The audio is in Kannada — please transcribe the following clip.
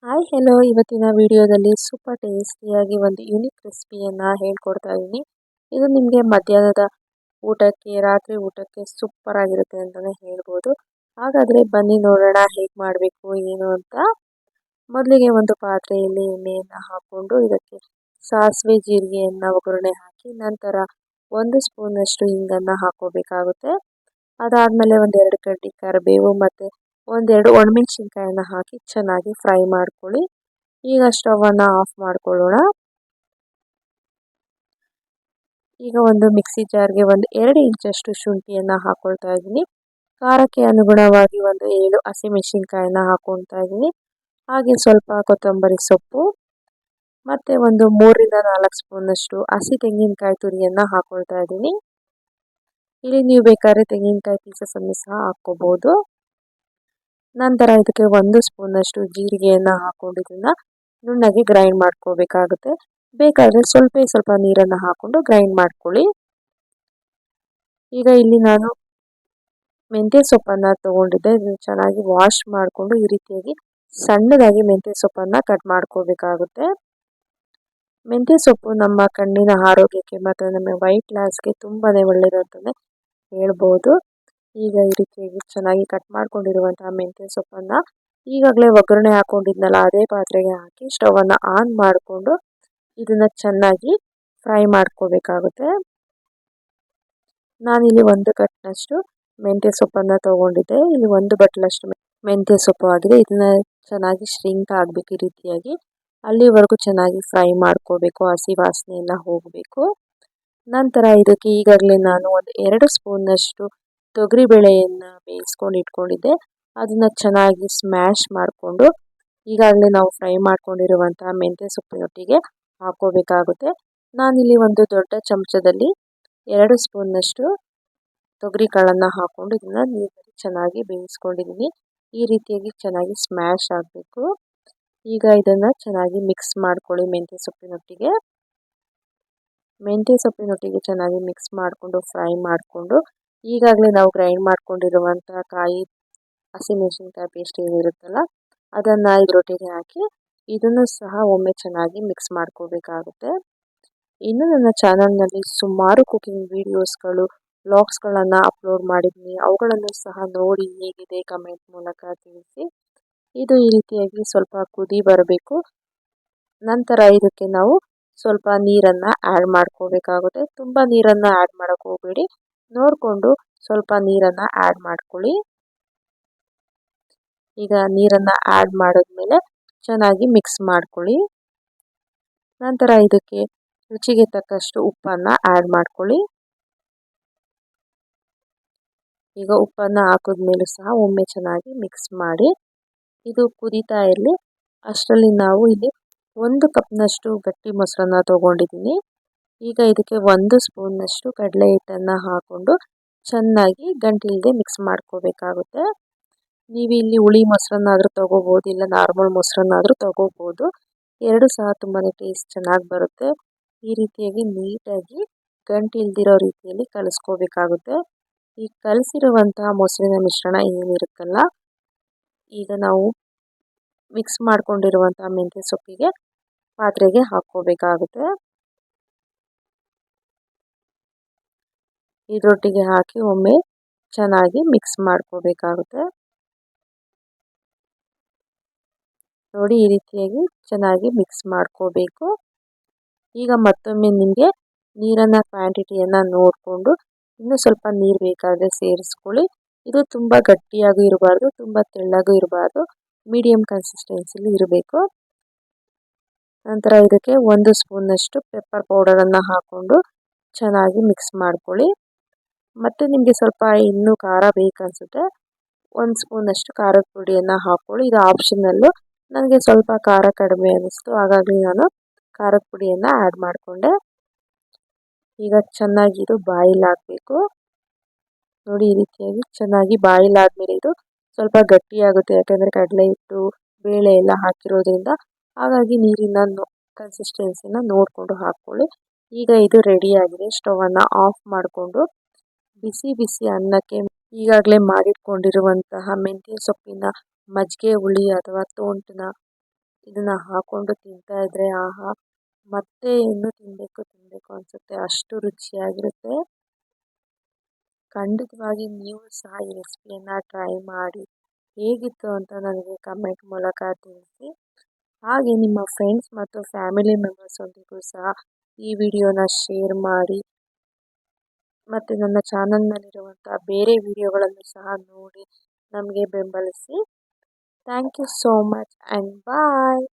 ಹಾಯ್ ಹೆಲೋ ಇವತ್ತಿನ ವಿಡಿಯೋದಲ್ಲಿ ಸೂಪರ್ ಟೇಸ್ಟಿಯಾಗಿ ಒಂದು ಯುನಿಕ್ ರೆಸಿಪಿಯನ್ನು ಹೇಳ್ಕೊಡ್ತಾ ಇದ್ದೀನಿ. ಇದು ನಿಮಗೆ ಮಧ್ಯಾಹ್ನದ ಊಟಕ್ಕೆ ರಾತ್ರಿ ಊಟಕ್ಕೆ ಸೂಪರ್ ಆಗಿರುತ್ತೆ ಅಂತಲೇ ಹೇಳ್ಬೋದು. ಹಾಗಾದರೆ ಬನ್ನಿ ನೋಡೋಣ ಹೇಗೆ ಮಾಡಬೇಕು ಏನು ಅಂತ. ಮೊದಲಿಗೆ ಒಂದು ಪಾತ್ರೆಯಲ್ಲಿ ಎಣ್ಣೆಯನ್ನು ಹಾಕ್ಕೊಂಡು ಇದಕ್ಕೆ ಸಾಸಿವೆ ಜೀರಿಗೆಯನ್ನು ಒಗ್ಗರಣೆ ಹಾಕಿ ನಂತರ 1 ಸ್ಪೂನಷ್ಟು ಹಿಂಗನ್ನು ಹಾಕೋಬೇಕಾಗುತ್ತೆ. ಅದಾದಮೇಲೆ ಒಂದೆರಡು ಕಡ್ಡಿ ಕರಿಬೇವು ಮತ್ತು ಒಂದೆರಡು ಒಣಮೆಣಸಿನ್ಕಾಯನ್ನು ಹಾಕಿ ಚೆನ್ನಾಗಿ ಫ್ರೈ ಮಾಡ್ಕೊಳ್ಳಿ. ಈಗ ಸ್ಟವನ್ನು ಆಫ್ ಮಾಡ್ಕೊಳ್ಳೋಣ. ಈಗ ಒಂದು ಮಿಕ್ಸಿ ಜಾರ್ಗೆ ಒಂದು 2 ಇಂಚಷ್ಟು ಶುಂಠಿಯನ್ನು ಹಾಕ್ಕೊಳ್ತಾ ಇದ್ದೀನಿ. ಖಾರಕ್ಕೆ ಅನುಗುಣವಾಗಿ ಒಂದು 7 ಹಸಿಮೆಣಸಿನ್ಕಾಯನ್ನು ಹಾಕ್ಕೊಳ್ತಾ ಇದ್ದೀನಿ. ಹಾಗೆ ಸ್ವಲ್ಪ ಕೊತ್ತಂಬರಿ ಸೊಪ್ಪು ಮತ್ತು ಒಂದು 3ರಿಂದ 4 ಸ್ಪೂನಷ್ಟು ಹಸಿ ತೆಂಗಿನಕಾಯಿ ತುರಿಯನ್ನು ಹಾಕ್ಕೊಳ್ತಾ ಇದ್ದೀನಿ. ಇಲ್ಲಿ ನೀವು ಬೇಕಾದ್ರೆ ತೆಂಗಿನಕಾಯಿ ಪೀಸಸನ್ನು ಸಹ ಹಾಕ್ಕೋಬೋದು. ನಂತರ ಇದಕ್ಕೆ 1 ಸ್ಪೂನಷ್ಟು ಜೀರಿಗೆಯನ್ನು ಹಾಕ್ಕೊಂಡು ಇದನ್ನು ನುಣ್ಣಗೆ ಗ್ರೈಂಡ್ ಮಾಡ್ಕೋಬೇಕಾಗುತ್ತೆ. ಬೇಕಾದರೆ ಸ್ವಲ್ಪ ನೀರನ್ನು ಹಾಕ್ಕೊಂಡು ಗ್ರೈಂಡ್ ಮಾಡ್ಕೊಳ್ಳಿ. ಈಗ ಇಲ್ಲಿ ನಾನು ಮೆಂತ್ಯ ಸೊಪ್ಪನ್ನು ತೊಗೊಂಡಿದ್ದೆ. ಇದನ್ನು ಚೆನ್ನಾಗಿ ವಾಶ್ ಮಾಡಿಕೊಂಡು ಈ ರೀತಿಯಾಗಿ ಸಣ್ಣದಾಗಿ ಮೆಂತ್ಯ ಸೊಪ್ಪನ್ನು ಕಟ್ ಮಾಡ್ಕೋಬೇಕಾಗುತ್ತೆ. ಮೆಂತ್ಯ ಸೊಪ್ಪು ನಮ್ಮ ಕಣ್ಣಿನ ಆರೋಗ್ಯಕ್ಕೆ ಮತ್ತು ನಮ್ಮ ವೈಟ್ ಲಾಸ್ಗೆ ತುಂಬಾ ಒಳ್ಳೆಯದು ಅಂತಲೇ ಹೇಳ್ಬೋದು. ಈಗ ಈ ರೀತಿಯಾಗಿ ಚೆನ್ನಾಗಿ ಕಟ್ ಮಾಡ್ಕೊಂಡಿರುವಂತಹ ಮೆಂತ್ಯ ಸೊಪ್ಪನ್ನು ಈಗಾಗಲೇ ಒಗ್ಗರಣೆ ಹಾಕ್ಕೊಂಡಿದ್ನಲ್ಲ ಅದೇ ಪಾತ್ರೆಗೆ ಹಾಕಿ ಸ್ಟವನ್ನು ಆನ್ ಮಾಡಿಕೊಂಡು ಇದನ್ನು ಚೆನ್ನಾಗಿ ಫ್ರೈ ಮಾಡ್ಕೋಬೇಕಾಗುತ್ತೆ. ನಾನಿಲ್ಲಿ 1 ಕಟ್ನಷ್ಟು ಮೆಂತ್ಯ ಸೊಪ್ಪನ್ನು ತೊಗೊಂಡಿದ್ದೆ. ಇಲ್ಲಿ 1 ಬಟ್ಲಷ್ಟು ಮೆಂತ್ಯ ಸೊಪ್ಪು ಆಗಿದೆ. ಇದನ್ನು ಚೆನ್ನಾಗಿ ಶ್ರಿಂಕ್ ಆಗಬೇಕು. ಈ ರೀತಿಯಾಗಿ ಅಲ್ಲಿವರೆಗೂ ಚೆನ್ನಾಗಿ ಫ್ರೈ ಮಾಡ್ಕೋಬೇಕು. ಹಸಿ ವಾಸನೆ ಎಲ್ಲ ಹೋಗಬೇಕು. ನಂತರ ಇದಕ್ಕೆ ಈಗಾಗಲೇ ನಾನು ಒಂದು 2 ಸ್ಪೂನಷ್ಟು ತೊಗರಿಬೇಳೆಯನ್ನು ಬೇಯಿಸ್ಕೊಂಡು ಇಟ್ಕೊಂಡಿದ್ದೆ. ಅದನ್ನು ಚೆನ್ನಾಗಿ ಸ್ಮ್ಯಾಶ್ ಮಾಡಿಕೊಂಡು ಈಗಾಗಲೇ ನಾವು ಫ್ರೈ ಮಾಡ್ಕೊಂಡಿರುವಂತಹ ಮೆಂತ್ಯ ಸೊಪ್ಪಿನೊಟ್ಟಿಗೆ ಹಾಕೋಬೇಕಾಗುತ್ತೆ. ನಾನಿಲ್ಲಿ ಒಂದು ದೊಡ್ಡ ಚಮಚದಲ್ಲಿ 2 ಸ್ಪೂನಷ್ಟು ತೊಗರಿ ಕಾಳನ್ನು ಹಾಕ್ಕೊಂಡು ಇದನ್ನು ನೀರಲ್ಲಿ ಚೆನ್ನಾಗಿ ಬೇಯಿಸ್ಕೊಂಡಿದ್ದೀನಿ. ಈ ರೀತಿಯಾಗಿ ಚೆನ್ನಾಗಿ ಸ್ಮ್ಯಾಶ್ ಆಗಬೇಕು. ಈಗ ಇದನ್ನು ಚೆನ್ನಾಗಿ ಮಿಕ್ಸ್ ಮಾಡ್ಕೊಳ್ಳಿ. ಮೆಂತ್ಯ ಸೊಪ್ಪಿನೊಟ್ಟಿಗೆ ಚೆನ್ನಾಗಿ ಮಿಕ್ಸ್ ಮಾಡಿಕೊಂಡು ಫ್ರೈ ಮಾಡಿಕೊಂಡು ಈಗಾಗಲೇ ನಾವು ಗ್ರೈಂಡ್ ಮಾಡ್ಕೊಂಡಿರುವಂಥ ಹಸಿಮೆಣಸಿನ್ಕಾಯಿ ಪೇಸ್ಟ್ ಏನಿರುತ್ತಲ್ಲ ಅದನ್ನು ಇದರೊಟ್ಟಿಗೆ ಹಾಕಿ ಇದನ್ನು ಸಹ ಒಮ್ಮೆ ಚೆನ್ನಾಗಿ ಮಿಕ್ಸ್ ಮಾಡ್ಕೋಬೇಕಾಗುತ್ತೆ. ಇನ್ನು ನನ್ನ ಚಾನಲ್ನಲ್ಲಿ ಸುಮಾರು ಕುಕಿಂಗ್ ವಿಡಿಯೋಸ್ಗಳು ವ್ಲಾಗ್ಸ್ಗಳನ್ನು ಅಪ್ಲೋಡ್ ಮಾಡಿದ್ದೀನಿ. ಅವುಗಳನ್ನು ಸಹ ನೋಡಿ ಹೇಗಿದೆ ಕಮೆಂಟ್ ಮೂಲಕ ತಿಳಿಸಿ. ಇದು ಈ ರೀತಿಯಾಗಿ ಸ್ವಲ್ಪ ಕುದಿ ಬರಬೇಕು. ನಂತರ ಇದಕ್ಕೆ ನಾವು ಸ್ವಲ್ಪ ನೀರನ್ನು ಆ್ಯಡ್ ಮಾಡ್ಕೋಬೇಕಾಗುತ್ತೆ. ತುಂಬ ನೀರನ್ನು ಆ್ಯಡ್ ಮಾಡೋಕ್ಕೆ ಹೋಗಬೇಡಿ. ನೋಡಿಕೊಂಡು ಸ್ವಲ್ಪ ನೀರನ್ನು ಆ್ಯಡ್ ಮಾಡ್ಕೊಳ್ಳಿ. ಈಗ ನೀರನ್ನು ಆ್ಯಡ್ ಮಾಡಿದ್ಮೇಲೆ ಚೆನ್ನಾಗಿ ಮಿಕ್ಸ್ ಮಾಡ್ಕೊಳ್ಳಿ. ನಂತರ ಇದಕ್ಕೆ ರುಚಿಗೆ ತಕ್ಕಷ್ಟು ಉಪ್ಪನ್ನು ಆ್ಯಡ್ ಮಾಡ್ಕೊಳ್ಳಿ. ಈಗ ಉಪ್ಪನ್ನು ಹಾಕಿದ್ಮೇಲೂ ಸಹ ಒಮ್ಮೆ ಚೆನ್ನಾಗಿ ಮಿಕ್ಸ್ ಮಾಡಿ ಇದು ಕುದೀತಾ ಇರಲಿ. ಅಷ್ಟರಲ್ಲಿ ನಾವು ಇಲ್ಲಿ 1 ಕಪ್ನಷ್ಟು ಗಟ್ಟಿ ಮೊಸರನ್ನ ತೊಗೊಂಡಿದ್ದೀನಿ. ಈಗ ಇದಕ್ಕೆ 1 ಸ್ಪೂನಷ್ಟು ಕಡಲೆ ಹಿಟ್ಟನ್ನು ಹಾಕ್ಕೊಂಡು ಚೆನ್ನಾಗಿ ಗಂಟಿಲ್ಲದೆ ಮಿಕ್ಸ್ ಮಾಡ್ಕೋಬೇಕಾಗುತ್ತೆ. ನೀವು ಇಲ್ಲಿ ಹುಳಿ ಮೊಸರನ್ನಾದರೂ ತೊಗೋಬೋದು, ಇಲ್ಲ ನಾರ್ಮಲ್ ಮೊಸರನ್ನಾದರೂ ತೊಗೋಬೋದು. 2 ಸಹ ತುಂಬಾ ಟೇಸ್ಟ್ ಚೆನ್ನಾಗಿ ಬರುತ್ತೆ. ಈ ರೀತಿಯಾಗಿ ನೀಟಾಗಿ ಗಂಟಿಲ್ದಿರೋ ರೀತಿಯಲ್ಲಿ ಕಲಿಸ್ಕೋಬೇಕಾಗುತ್ತೆ. ಈ ಕಲಸಿರುವಂತಹ ಮೊಸರಿನ ಮಿಶ್ರಣ ಏನಿರುತ್ತಲ್ಲ ಈಗ ನಾವು ಮಿಕ್ಸ್ ಮಾಡ್ಕೊಂಡಿರುವಂತಹ ಮೆಂತ್ಯ ಸೊಪ್ಪಿಗೆ ಪಾತ್ರೆಗೆ ಹಾಕ್ಕೋಬೇಕಾಗುತ್ತೆ. ಇದರೊಟ್ಟಿಗೆ ಹಾಕಿ ಒಮ್ಮೆ ಚೆನ್ನಾಗಿ ಮಿಕ್ಸ್ ಮಾಡ್ಕೋಬೇಕಾಗುತ್ತೆ. ನೋಡಿ ಈ ರೀತಿಯಾಗಿ ಚೆನ್ನಾಗಿ ಮಿಕ್ಸ್ ಮಾಡ್ಕೋಬೇಕು. ಈಗ ಮತ್ತೊಮ್ಮೆ ನಿಮಗೆ ನೀರನ್ನು ಕ್ವಾಂಟಿಟಿಯನ್ನು ನೋಡಿಕೊಂಡು ಇನ್ನೂ ಸ್ವಲ್ಪ ನೀರು ಬೇಕಾದರೆ ಸೇರಿಸ್ಕೊಳ್ಳಿ. ಇದು ತುಂಬ ಗಟ್ಟಿಯಾಗೂ ಇರಬಾರ್ದು, ತುಂಬ ತೆಳ್ಳಗೂ ಇರಬಾರ್ದು, ಮೀಡಿಯಮ್ ಕನ್ಸಿಸ್ಟೆನ್ಸಿಲಿ ಇರಬೇಕು. ನಂತರ ಇದಕ್ಕೆ 1 ಸ್ಪೂನಷ್ಟು ಪೆಪ್ಪರ್ ಪೌಡರನ್ನು ಹಾಕ್ಕೊಂಡು ಚೆನ್ನಾಗಿ ಮಿಕ್ಸ್ ಮಾಡ್ಕೊಳ್ಳಿ. ಮತ್ತು ನಿಮಗೆ ಸ್ವಲ್ಪ ಇನ್ನೂ ಖಾರ ಬೇಕನ್ಸುತ್ತೆ 1 ಸ್ಪೂನಷ್ಟು ಖಾರದ ಪುಡಿಯನ್ನು ಹಾಕ್ಕೊಳ್ಳಿ. ಇದು ಆಪ್ಷನಲ್ಲು. ನನಗೆ ಸ್ವಲ್ಪ ಖಾರ ಕಡಿಮೆ ಅನ್ನಿಸ್ತು, ಹಾಗಾಗಿ ನಾನು ಖಾರದ ಪುಡಿಯನ್ನು ಆ್ಯಡ್ ಮಾಡಿಕೊಂಡೆ. ಈಗ ಚೆನ್ನಾಗಿ ಇದು ಬಾಯ್ಲ್ ಆಗಬೇಕು. ನೋಡಿ ಈ ರೀತಿಯಾಗಿ ಚೆನ್ನಾಗಿ ಬಾಯ್ಲ್ ಆದಮೇಲೆ ಇದು ಸ್ವಲ್ಪ ಗಟ್ಟಿಯಾಗುತ್ತೆ. ಯಾಕಂದರೆ ಕಡಲೆ ಹಿಟ್ಟು ಬೇಳೆ ಎಲ್ಲ ಹಾಕಿರೋದ್ರಿಂದ, ಹಾಗಾಗಿ ನೀರಿನ ಕನ್ಸಿಸ್ಟೆನ್ಸಿನ ನೋಡಿಕೊಂಡು ಹಾಕ್ಕೊಳ್ಳಿ. ಈಗ ಇದು ರೆಡಿಯಾಗಿದೆ. ಸ್ಟವನ್ನು ಆಫ್ ಮಾಡಿಕೊಂಡು ಬಿಸಿ ಬಿಸಿ ಅನ್ನಕ್ಕೆ ಈಗಾಗಲೇ ಮಾಡಿಟ್ಕೊಂಡಿರುವಂತಹ ಮೆಂತ್ಯ ಸೊಪ್ಪಿನ ಮಜ್ಜಿಗೆ ಹುಳಿ ಅಥವಾ ಇದನ್ನು ಹಾಕ್ಕೊಂಡು ತಿಂತಾ ಇದ್ದರೆ ಆಹಾ ಮತ್ತೆ ಇನ್ನೂ ತಿನ್ನಬೇಕು ಅನಿಸುತ್ತೆ, ಅಷ್ಟು ರುಚಿಯಾಗಿರುತ್ತೆ. ಖಂಡಿತವಾಗಿ ನೀವು ಸಹ ಈ ರೆಸಿಪಿಯನ್ನು ಟ್ರೈ ಮಾಡಿ ಹೇಗಿತ್ತು ಅಂತ ನನಗೆ ಕಮೆಂಟ್ ಮೂಲಕ ತಿಳಿಸಿ. ಹಾಗೆ ನಿಮ್ಮ ಫ್ರೆಂಡ್ಸ್ ಮತ್ತು ಫ್ಯಾಮಿಲಿ ಮೆಂಬರ್ಸ್ ಒಂದಿಗೂ ಸಹ ಈ ವಿಡಿಯೋನ ಶೇರ್ ಮಾಡಿ ಮತ್ತು ನನ್ನ ಚಾನಲ್ನಲ್ಲಿರುವಂಥ ಬೇರೆ ವಿಡಿಯೋಗಳನ್ನು ಸಹ ನೋಡಿ ನಮಗೆ ಬೆಂಬಲಿಸಿ. Thank you so much and bye.